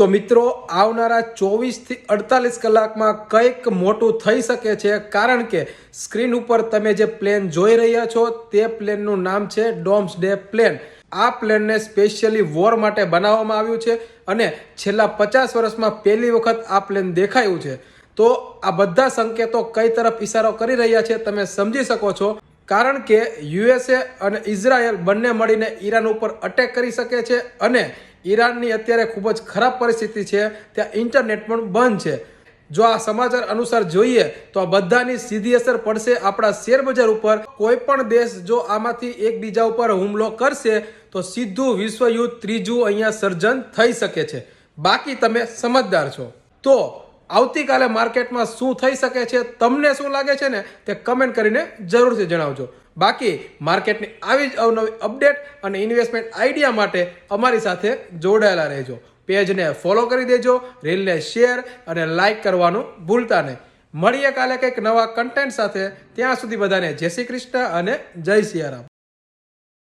તો મિત્રો આવનારા 24 થી 48 કલાકમાં કંઈક મોટું થઈ શકે છે, કારણ કે સ્ક્રીન ઉપર તમે જે પ્લેન જોઈ રહ્યા છો તે પ્લેનનું નામ છે ડોમ્સડે પ્લેન. આ પ્લેનને સ્પેશિયલી વોર માટે બનાવવામાં આવ્યું છે અને છેલ્લા 50 વર્ષમાં પહેલી વખત આ પ્લેન દેખાયું છે. તો આ બધા સંકેતો કઈ તરફ ઇશારો કરી રહ્યા છે તમે સમજી શકો છો, કારણ કે યુએસએ અને ઇઝરાયલ બંને મળીને ઈરાન ઉપર અટેક કરી શકે છે અને ઈરાનની અત્યારે ખૂબ જ ખરાબ પરિસ્થિતિ છે, ત્યાં ઇન્ટરનેટ પણ બંધ છે. જો આ સમાચાર અનુસાર જોઈએ તો આ બધાની સીધી અસર પડશે આપણા શેર બજાર ઉપર. કોઈ પણ દેશ જો આમાંથી એકબીજા ઉપર હુમલો કરશે તો સીધું વિશ્વયુદ્ધ ત્રીજું અહીંયા સર્જન થઈ શકે છે. બાકી તમે સમજદાર છો. તો આવતીકાલે માર્કેટમાં શું થઈ શકે છે, તમને શું લાગે છે ને તે કમેન્ટ કરીને જરૂરથી જણાવજો. બાકી માર્કેટની આવી જ અવનવી અપડેટ અને ઇન્વેસ્ટમેન્ટ આઈડિયા માટે અમારી સાથે જોડાયેલા રહેજો. પેજને ફોલો કરી દેજો, રીલને શેર અને લાઇક કરવાનું ભૂલતા નહીં. મળીએ કાલે કંઈક નવા કન્ટેન્ટ સાથે. ત્યાં સુધી બધાને જય શ્રી કૃષ્ણ અને જય સિયારામ.